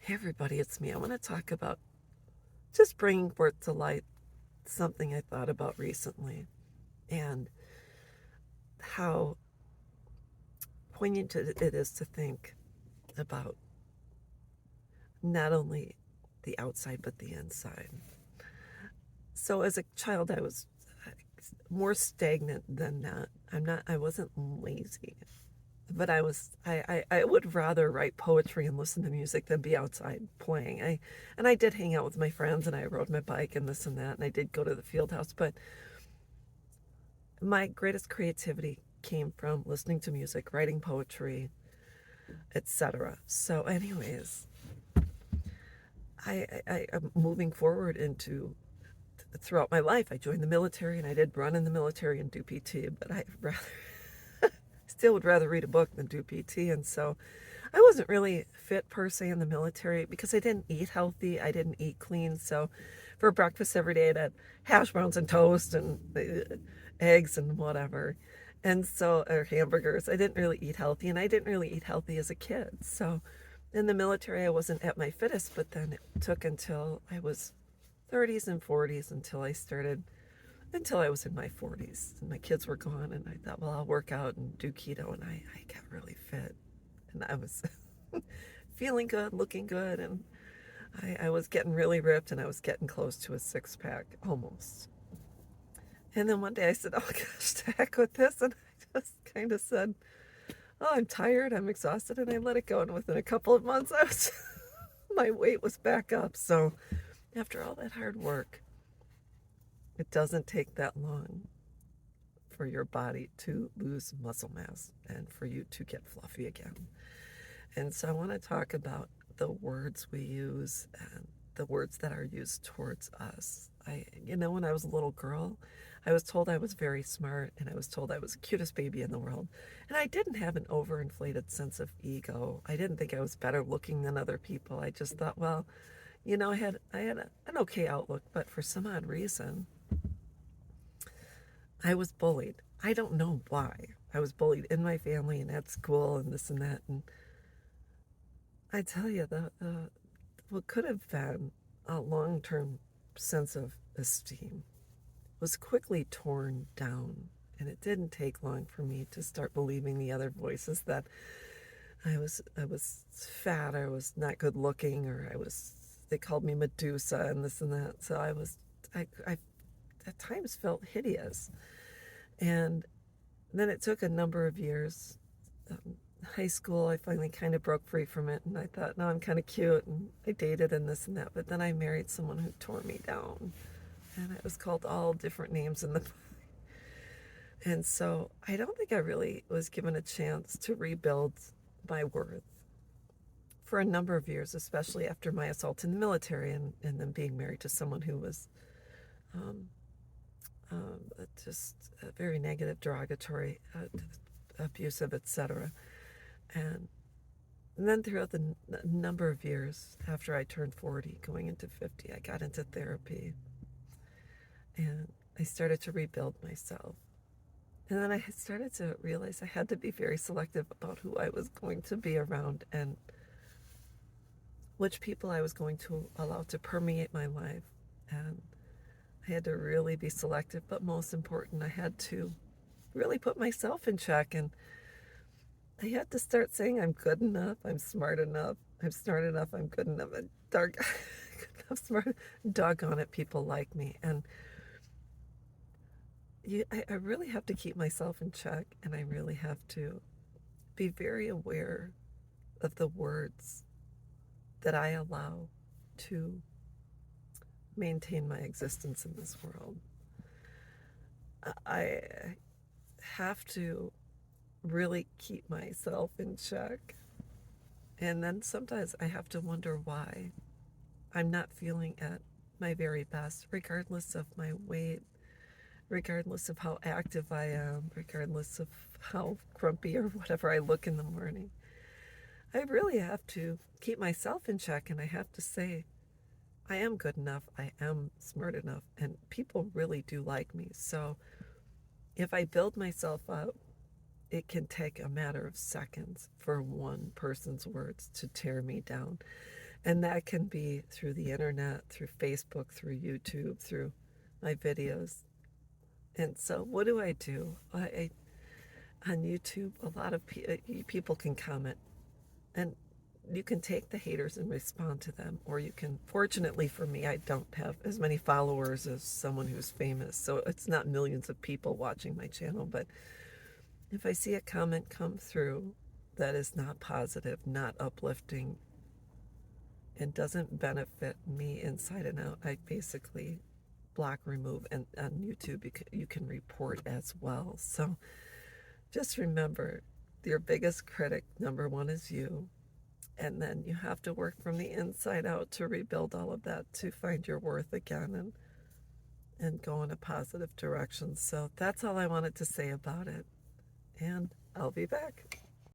Hey everybody, it's me. I want to talk about just bringing forth to light something I thought about recently and how poignant it is to think about not only the outside but the inside. So as a child, I was more stagnant than that. I wasn't lazy, but I would rather write poetry and listen to music than be outside playing. And I did hang out with my friends and I rode my bike and this and that and I did go to the field house, but my greatest creativity came from listening to music, writing poetry, etc. So, anyways, am moving forward into throughout my life. I joined the military and I did run in the military and do PT, but I rather still would rather read a book than do PT. And so I wasn't really fit per se in the military because I didn't eat healthy. I didn't eat clean. So for breakfast every day, I'd had hash browns and toast and eggs and whatever. And so, or hamburgers. I didn't really eat healthy, and I didn't really eat healthy as a kid. So in the military, I wasn't at my fittest, but then it took until I was 30s and 40s until I was in my 40s and my kids were gone. And I thought, well, I'll work out and do keto. And I got really fit and I was feeling good, looking good. And I was getting really ripped and I was getting close to a six pack almost. And then one day I said, oh gosh, to heck with this. And I just kind of said, oh, I'm tired, I'm exhausted. And I let it go. And within a couple of months, my weight was back up. So after all that hard work, it doesn't take that long for your body to lose muscle mass and for you to get fluffy again. And so I want to talk about the words we use and the words that are used towards us. When I was a little girl, I was told I was very smart and I was told I was the cutest baby in the world. And I didn't have an overinflated sense of ego. I didn't think I was better looking than other people. I just thought, well, I had an okay outlook, but for some odd reason, I was bullied. I don't know why. I was bullied in my family and at school and this and that. And I tell you, what could have been a long term sense of esteem was quickly torn down. And it didn't take long for me to start believing the other voices that I was fat, or I was not good looking, or they called me Medusa and this and that. So I at times felt hideous. And then it took a number of years. High school, I finally kind of broke free from it, and I thought, no, I'm kind of cute, and I dated and this and that. But then I married someone who tore me down, and it was called all different names in the. And so I don't think I really was given a chance to rebuild my worth for a number of years, especially after my assault in the military and then being married to someone who was um, just very negative, derogatory, abusive, etc. And then throughout the number of years after I turned 40, going into 50, I got into therapy and I started to rebuild myself. And then I started to realize I had to be very selective about who I was going to be around and which people I was going to allow to permeate my life. And I had to really be selective, but most important, I had to really put myself in check. And I had to start saying I'm good enough, I'm smart enough, I'm smart enough, I'm good enough, and dark, good enough, smart, doggone it, people like me. And I really have to keep myself in check, and I really have to be very aware of the words that I allow to maintain my existence in this world. I have to really keep myself in check. And then sometimes I have to wonder why I'm not feeling at my very best, regardless of my weight, regardless of how active I am, regardless of how grumpy or whatever I look in the morning. I really have to keep myself in check, and I have to say, I am good enough, I am smart enough, and people really do like me. So if I build myself up, it can take a matter of seconds for one person's words to tear me down. And that can be through the internet, through Facebook, through YouTube, through my videos. And so, what do? On YouTube, a lot of people can comment, and you can take the haters and respond to them, or you can, fortunately for me, I don't have as many followers as someone who's famous, so it's not millions of people watching my channel. But if I see a comment come through that is not positive, not uplifting, and doesn't benefit me inside and out, I basically block, remove. And on YouTube you can report as well. So just remember, your biggest critic, number one, is you. And then you have to work from the inside out to rebuild all of that, to find your worth again and go in a positive direction. So that's all I wanted to say about it. And I'll be back.